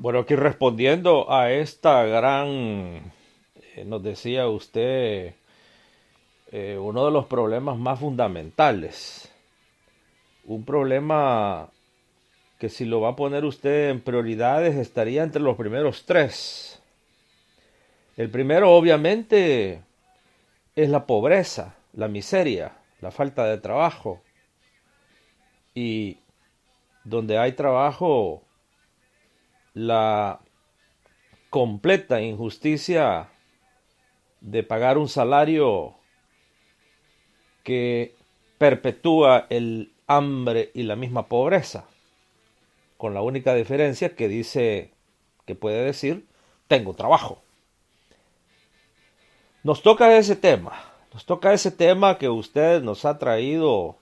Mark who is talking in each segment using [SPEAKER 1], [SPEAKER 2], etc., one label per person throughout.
[SPEAKER 1] Bueno, aquí respondiendo a esta gran, nos decía usted, uno de los problemas más fundamentales, un problema que si lo va a poner usted en prioridades estaría entre los primeros tres. El primero obviamente es la pobreza, la miseria, la falta de trabajo. Y donde hay trabajo, la completa injusticia de pagar un salario que perpetúa el hambre y la misma pobreza, con la única diferencia que dice, que puede decir, tengo trabajo. Nos toca ese tema que usted nos ha traído.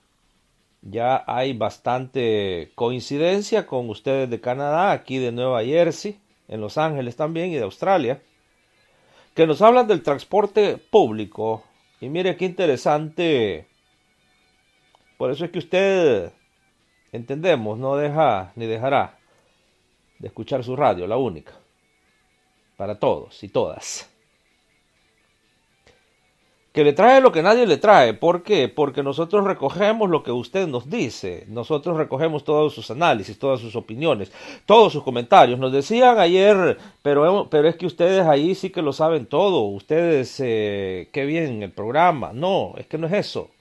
[SPEAKER 1] Ya hay bastante coincidencia con ustedes de Canadá, aquí de Nueva Jersey, en Los Ángeles también y de Australia, que nos hablan del transporte público. Y mire qué interesante. Por eso es que usted, entendemos, no deja ni dejará de escuchar su radio, la única, para todos y todas. Que le trae lo que nadie le trae. ¿Por qué? Porque nosotros recogemos lo que usted nos dice. Nosotros recogemos todos sus análisis, todas sus opiniones, todos sus comentarios. Nos decían ayer, pero es que ustedes ahí sí que lo saben todo. Ustedes, qué bien el programa. No, es que no es eso.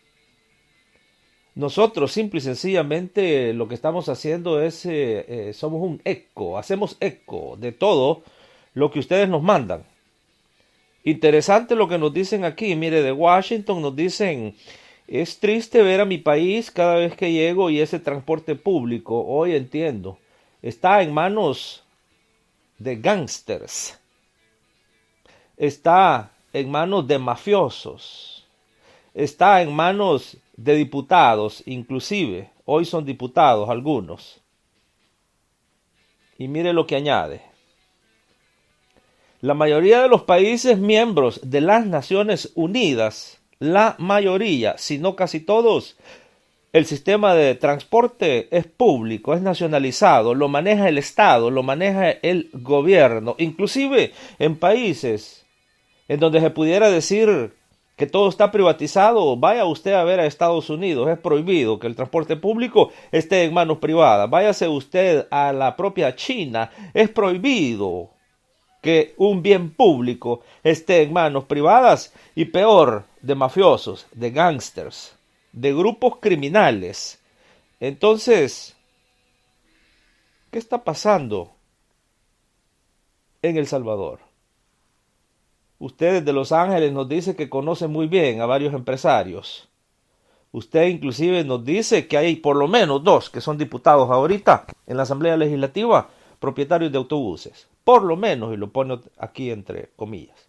[SPEAKER 1] Nosotros simple y sencillamente lo que estamos haciendo es, somos un eco, hacemos eco de todo lo que ustedes nos mandan. Interesante lo que nos dicen aquí, mire, de Washington nos dicen, es triste ver a mi país cada vez que llego y ese transporte público, hoy entiendo, está en manos de gángsters, está en manos de mafiosos, está en manos de diputados, inclusive, hoy son diputados algunos. Y mire lo que añade. La mayoría de los países miembros de las Naciones Unidas, la mayoría, si no casi todos, el sistema de transporte es público, es nacionalizado, lo maneja el Estado, lo maneja el gobierno, inclusive en países en donde se pudiera decir que todo está privatizado, vaya usted a ver a Estados Unidos, es prohibido que el transporte público esté en manos privadas, váyase usted a la propia China, es prohibido que un bien público esté en manos privadas y peor, de mafiosos, de gángsters, de grupos criminales. Entonces, ¿qué está pasando en El Salvador? Usted de Los Ángeles nos dice que conoce muy bien a varios empresarios. Usted inclusive nos dice que hay por lo menos dos que son diputados ahorita en la Asamblea Legislativa, propietarios de autobuses. Por lo menos, y lo pone aquí entre comillas.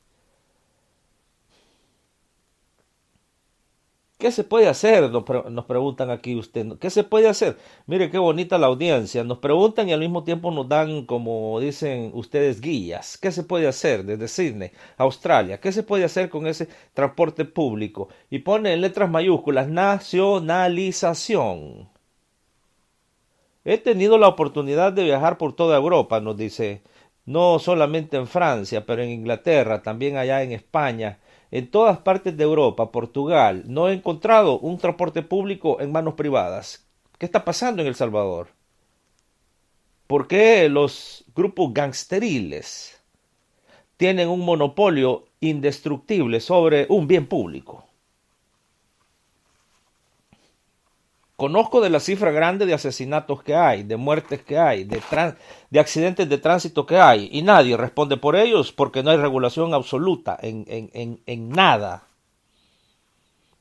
[SPEAKER 1] ¿Qué se puede hacer? Nos preguntan aquí usted. ¿Qué se puede hacer? Mire qué bonita la audiencia. Nos preguntan y al mismo tiempo nos dan, como dicen ustedes, guías. ¿Qué se puede hacer desde Sydney, Australia? ¿Qué se puede hacer con ese transporte público? Y pone en letras mayúsculas, nacionalización. He tenido la oportunidad de viajar por toda Europa, nos dice, no solamente en Francia, pero en Inglaterra, también allá en España, en todas partes de Europa, Portugal. No he encontrado un transporte público en manos privadas. ¿Qué está pasando en El Salvador? ¿Por qué los grupos gangsteriles tienen un monopolio indestructible sobre un bien público? Conozco de la cifra grande de asesinatos que hay, de muertes que hay, de accidentes de tránsito que hay, y nadie responde por ellos porque no hay regulación absoluta en nada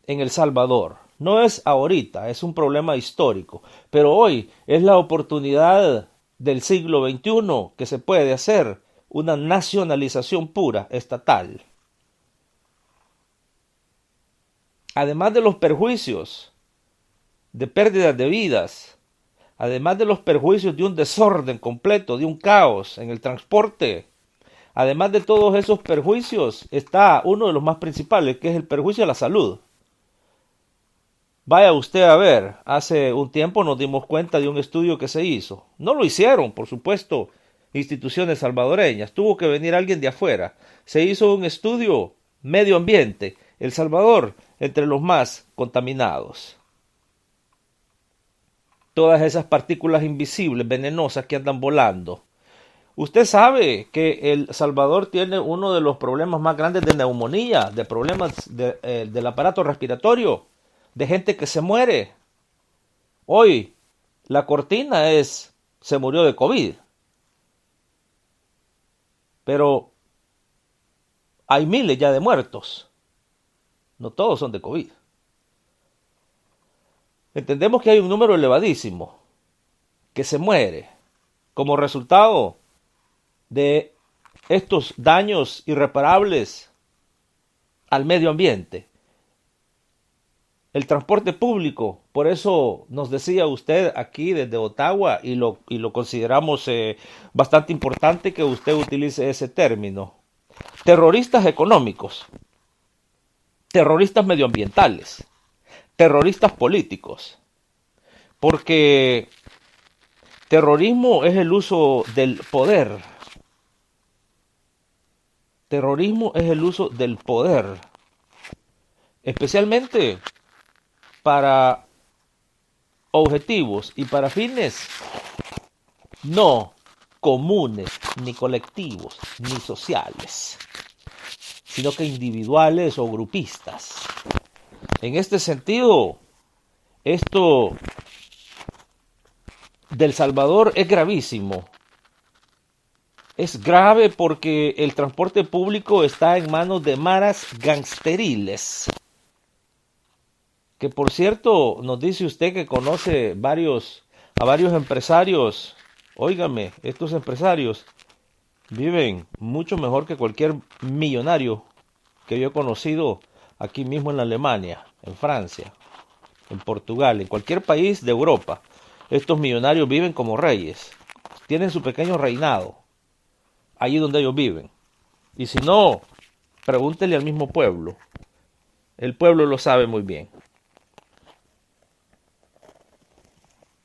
[SPEAKER 1] en El Salvador. No es ahorita, es un problema histórico, pero hoy es la oportunidad del siglo XXI que se puede hacer una nacionalización pura estatal. Además de los perjuicios de pérdidas de vidas, además de los perjuicios de un desorden completo, de un caos en el transporte, además de todos esos perjuicios, está uno de los más principales, que es el perjuicio a la salud. Vaya usted a ver, hace un tiempo nos dimos cuenta de un estudio que se hizo. No lo hicieron, por supuesto, instituciones salvadoreñas. Tuvo que venir alguien de afuera. Se hizo un estudio medio ambiente. El Salvador, entre los más contaminados. Todas esas partículas invisibles, venenosas que andan volando. Usted sabe que El Salvador tiene uno de los problemas más grandes de neumonía, de problemas del aparato respiratorio, de gente que se muere. Hoy, la cortina se murió de COVID. Pero hay miles ya de muertos. No todos son de COVID. Entendemos que hay un número elevadísimo que se muere como resultado de estos daños irreparables al medio ambiente. El transporte público, por eso nos decía usted aquí desde Ottawa, y lo consideramos bastante importante que usted utilice ese término. Terroristas económicos, terroristas medioambientales, terroristas políticos, porque terrorismo es el uso del poder. Terrorismo es el uso del poder, especialmente para objetivos y para fines no comunes, ni colectivos, ni sociales, sino que individuales o grupistas. En este sentido, esto del Salvador es gravísimo. Es grave porque el transporte público está en manos de maras gangsteriles. Que por cierto, nos dice usted que conoce a varios empresarios. Óigame, estos empresarios viven mucho mejor que cualquier millonario que yo he conocido aquí mismo en Alemania, en Francia, en Portugal, en cualquier país de Europa. Estos millonarios viven como reyes. Tienen su pequeño reinado allí donde ellos viven. Y si no, pregúntele al mismo pueblo. El pueblo lo sabe muy bien.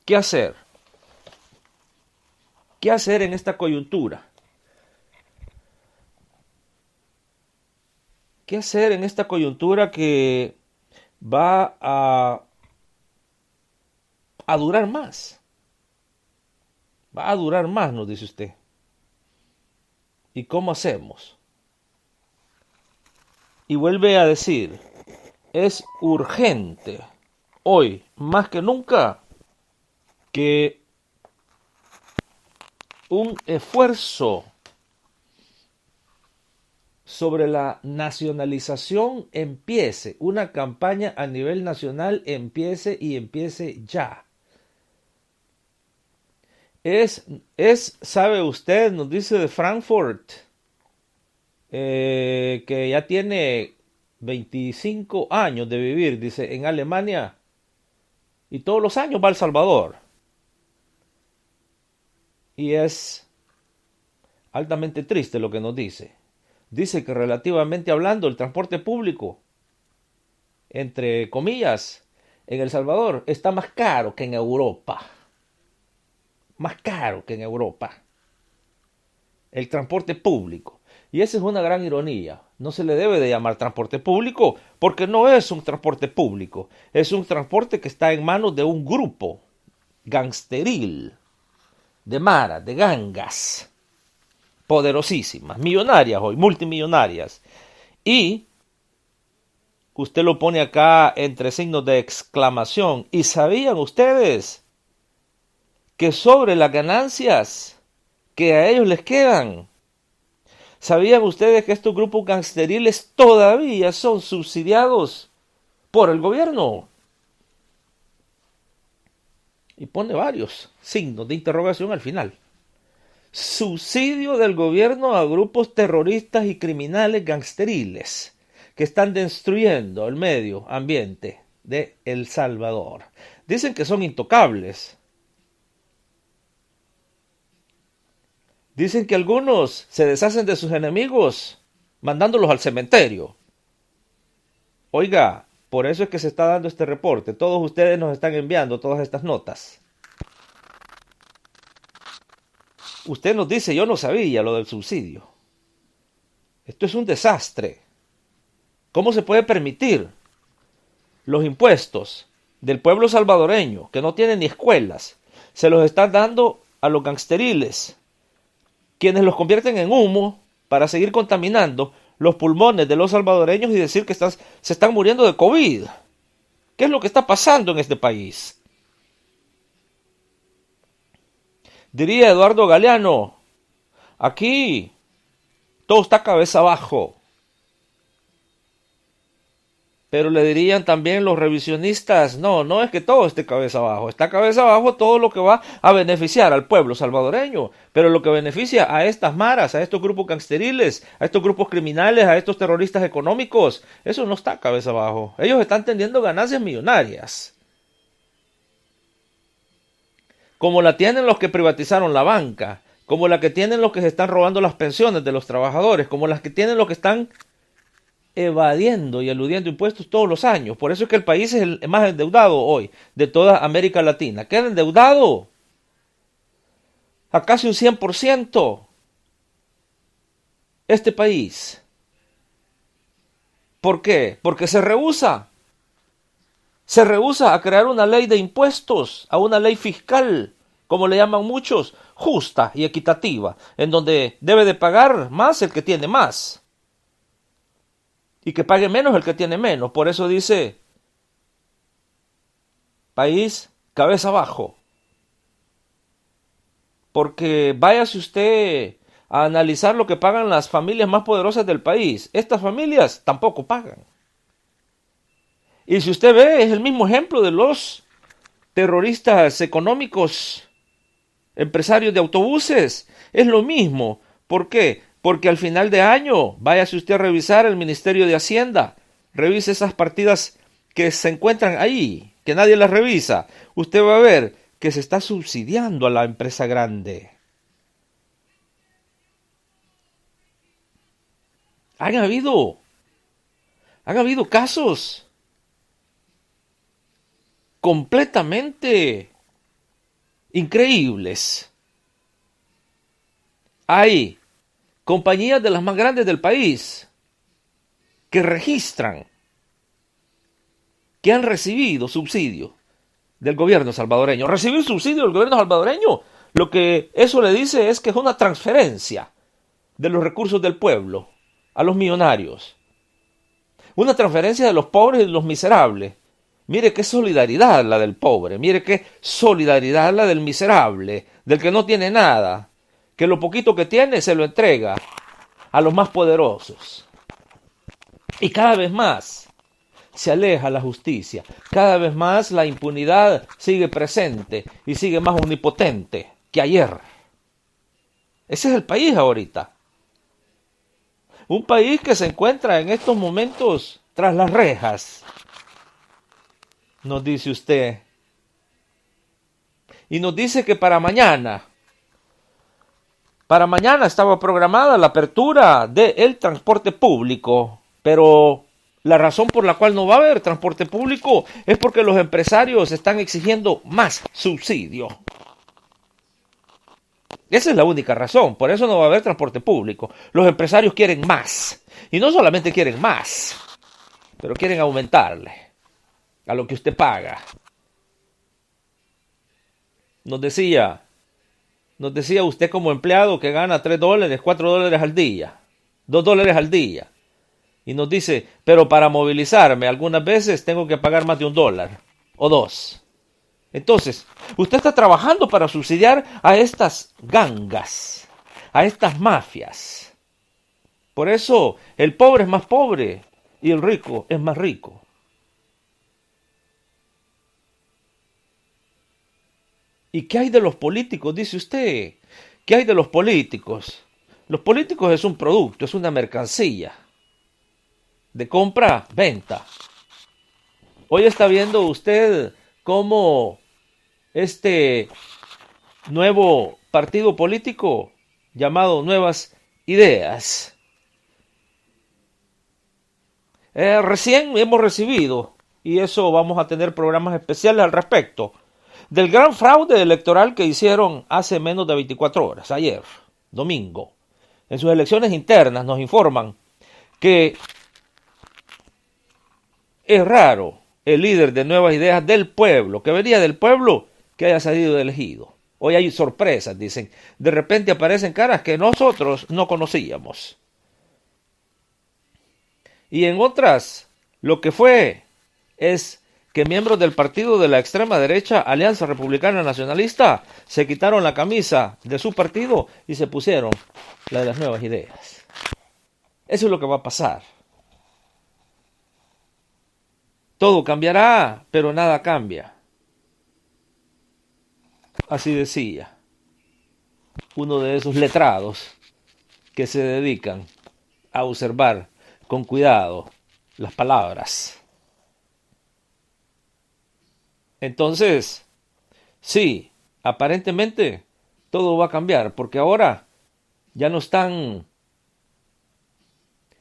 [SPEAKER 1] ¿Qué hacer? ¿Qué hacer en esta coyuntura? ¿Qué hacer en esta coyuntura que va a durar más? Va a durar más, nos dice usted. ¿Y cómo hacemos? Y vuelve a decir, es urgente, hoy, más que nunca, que un esfuerzo sobre la nacionalización empiece, una campaña a nivel nacional empiece y empiece ya. Sabe usted, nos dice de Frankfurt, que ya tiene 25 años de vivir, dice, en Alemania, y todos los años va a El Salvador. Y es altamente triste lo que nos dice. Dice que relativamente hablando, el transporte público, entre comillas, en El Salvador está más caro que en Europa. Más caro que en Europa. El transporte público. Y esa es una gran ironía. No se le debe de llamar transporte público porque no es un transporte público. Es un transporte que está en manos de un grupo gangsteril, de maras, de gangas, poderosísimas, millonarias hoy, multimillonarias. Y usted lo pone acá entre signos de exclamación. ¿Y sabían ustedes que sobre las ganancias que a ellos les quedan, sabían ustedes que estos grupos gangsteriles todavía son subsidiados por el gobierno? Y pone varios signos de interrogación al final. Subsidio del gobierno a grupos terroristas y criminales gangsteriles que están destruyendo el medio ambiente de El Salvador. Dicen que son intocables. Dicen que algunos se deshacen de sus enemigos mandándolos al cementerio. Oiga, por eso es que se está dando este reporte. Todos ustedes nos están enviando todas estas notas. usted nos dice, yo no sabía lo del subsidio. Esto es un desastre. ¿Cómo se puede permitir los impuestos del pueblo salvadoreño, que no tiene ni escuelas, se los están dando a los gangsteriles, quienes los convierten en humo para seguir contaminando los pulmones de los salvadoreños y decir que se están muriendo de COVID? ¿Qué es lo que está pasando en este país? Diría Eduardo Galeano, aquí todo está cabeza abajo. Pero le dirían también los revisionistas, no es que todo esté cabeza abajo, está cabeza abajo todo lo que va a beneficiar al pueblo salvadoreño, pero lo que beneficia a estas maras, a estos grupos gangsteriles, a estos grupos criminales, a estos terroristas económicos, eso no está cabeza abajo. Ellos están teniendo ganancias millonarias, como la tienen los que privatizaron la banca, como la que tienen los que se están robando las pensiones de los trabajadores, como las que tienen los que están evadiendo y eludiendo impuestos todos los años. Por eso es que el país es el más endeudado hoy de toda América Latina. Queda endeudado a casi un 100% este país. ¿Por qué? Porque se rehúsa a crear una ley de impuestos, a una ley fiscal, como le llaman muchos, justa y equitativa, en donde debe de pagar más el que tiene más y que pague menos el que tiene menos. Por eso dice, país cabeza abajo. Porque váyase usted a analizar lo que pagan las familias más poderosas del país. Estas familias tampoco pagan. Y si usted ve, es el mismo ejemplo de los terroristas económicos, empresarios de autobuses. Es lo mismo. ¿Por qué? Porque al final de año, váyase usted a revisar el Ministerio de Hacienda, revise esas partidas que se encuentran ahí, que nadie las revisa. Usted va a ver que se está subsidiando a la empresa grande. Han habido casos completamente increíbles. Hay compañías de las más grandes del país que registran que han recibido subsidio del gobierno salvadoreño. Recibir subsidio del gobierno salvadoreño, lo que eso le dice es que es una transferencia de los recursos del pueblo a los millonarios. Una transferencia de los pobres y de los miserables. Mire qué solidaridad la del pobre, mire qué solidaridad la del miserable, del que no tiene nada, que lo poquito que tiene se lo entrega a los más poderosos. Y cada vez más se aleja la justicia, cada vez más la impunidad sigue presente y sigue más omnipotente que ayer. Ese es el país ahorita. Un país que se encuentra en estos momentos tras las rejas, nos dice usted. Y nos dice que para mañana estaba programada la apertura del transporte público, pero la razón por la cual no va a haber transporte público es porque los empresarios están exigiendo más subsidio. Esa es la única razón, por eso no va a haber transporte público. Los empresarios quieren más, y no solamente quieren más, pero quieren aumentarle a lo que usted paga. Nos decía usted como empleado que gana $3, $4 al día, $2 al día. Y nos dice, pero para movilizarme algunas veces tengo que pagar más de $1 o $2. Entonces, usted está trabajando para subsidiar a estas gangas, a estas mafias. Por eso el pobre es más pobre y el rico es más rico. ¿Y qué hay de los políticos? Dice usted. ¿Qué hay de los políticos? Los políticos es un producto, es una mercancía de compra, venta. Hoy está viendo usted cómo este nuevo partido político llamado Nuevas Ideas, recién hemos recibido, y eso vamos a tener programas especiales al respecto, del gran fraude electoral que hicieron hace menos de 24 horas, ayer, domingo. En sus elecciones internas nos informan que es raro el líder de Nuevas Ideas del pueblo, que venía del pueblo, que haya salido elegido. Hoy hay sorpresas, dicen. De repente aparecen caras que nosotros no conocíamos. Y en otras, lo que fue es que miembros del partido de la extrema derecha, Alianza Republicana Nacionalista, se quitaron la camisa de su partido y se pusieron la de las Nuevas Ideas. Eso es lo que va a pasar. Todo cambiará, pero nada cambia. Así decía uno de esos letrados que se dedican a observar con cuidado las palabras. Entonces, sí, aparentemente todo va a cambiar, porque ahora ya no están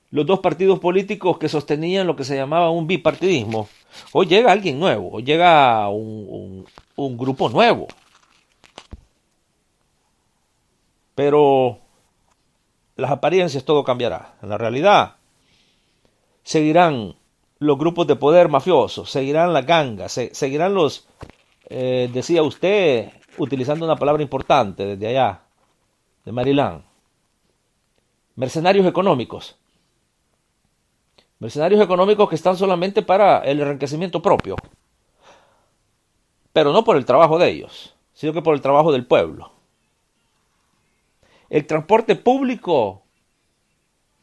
[SPEAKER 1] los dos partidos políticos que sostenían lo que se llamaba un bipartidismo. Hoy llega alguien nuevo, hoy llega un grupo nuevo. Pero las apariencias todo cambiará. En la realidad, seguirán los grupos de poder mafiosos, seguirán las gangas, seguirán los, decía usted, utilizando una palabra importante desde allá, de Maryland, mercenarios económicos. Mercenarios económicos que están solamente para el enriquecimiento propio, pero no por el trabajo de ellos, sino que por el trabajo del pueblo. El transporte público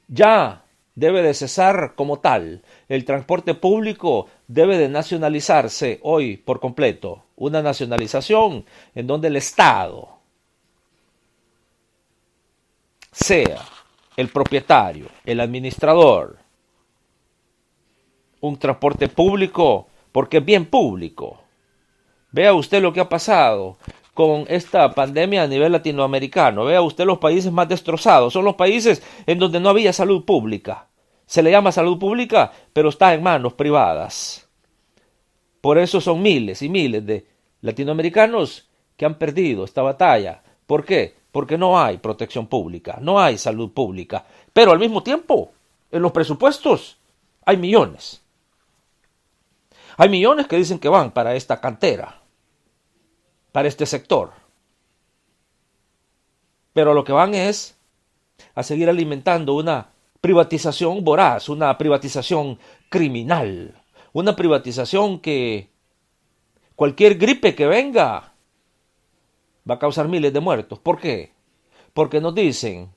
[SPEAKER 1] ya debe de cesar como tal. El transporte público debe de nacionalizarse hoy por completo. Una nacionalización en donde el Estado sea el propietario, el administrador. Un transporte público porque es bien público. Vea usted lo que ha pasado con esta pandemia a nivel latinoamericano. Vea usted los países más destrozados. Son los países en donde no había salud pública. Se le llama salud pública, pero está en manos privadas. Por eso son miles y miles de latinoamericanos que han perdido esta batalla. ¿Por qué? Porque no hay protección pública, no hay salud pública. Pero al mismo tiempo, en los presupuestos hay millones. Hay millones que dicen que van para esta cantera, para este sector. Pero lo que van es a seguir alimentando una privatización voraz, una privatización criminal, una privatización que cualquier gripe que venga va a causar miles de muertos. ¿Por qué? Porque nos dicen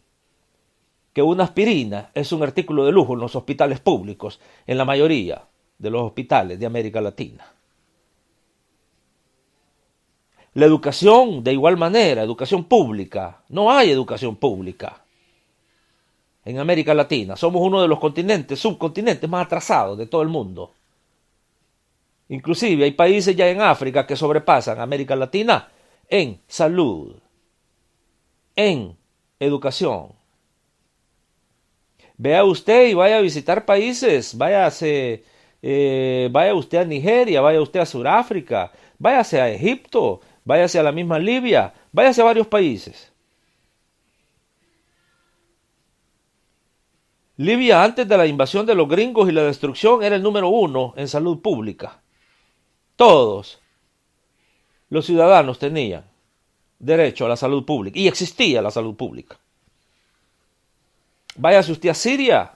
[SPEAKER 1] que una aspirina es un artículo de lujo en los hospitales públicos, en la mayoría de los hospitales de América Latina. La educación, de igual manera, educación pública. No hay educación pública en América Latina. Somos uno de los subcontinentes más atrasados de todo el mundo. Inclusive hay países ya en África que sobrepasan a América Latina en salud, en educación. Vea usted y vaya a visitar países, vaya usted a Nigeria, vaya usted a Sudáfrica, váyase a Egipto, váyase a la misma Libia, váyase a varios países. Libia, antes de la invasión de los gringos y la destrucción, era el número 1 en salud pública. Todos los ciudadanos tenían derecho a la salud pública y existía la salud pública. Váyase usted a Siria.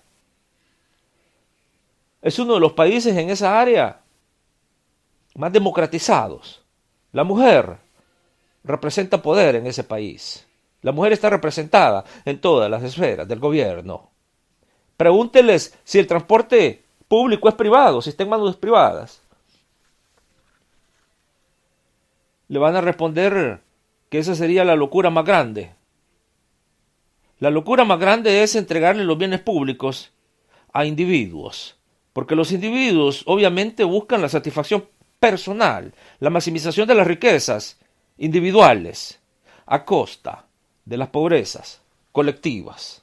[SPEAKER 1] Es uno de los países en esa área más democratizados. La mujer representa poder en ese país. La mujer está representada en todas las esferas del gobierno. Pregúnteles si el transporte público es privado, si está en manos privadas. Le van a responder que esa sería la locura más grande. La locura más grande es entregarle los bienes públicos a individuos, porque los individuos obviamente buscan la satisfacción personal, la maximización de las riquezas individuales, a costa de las pobrezas colectivas.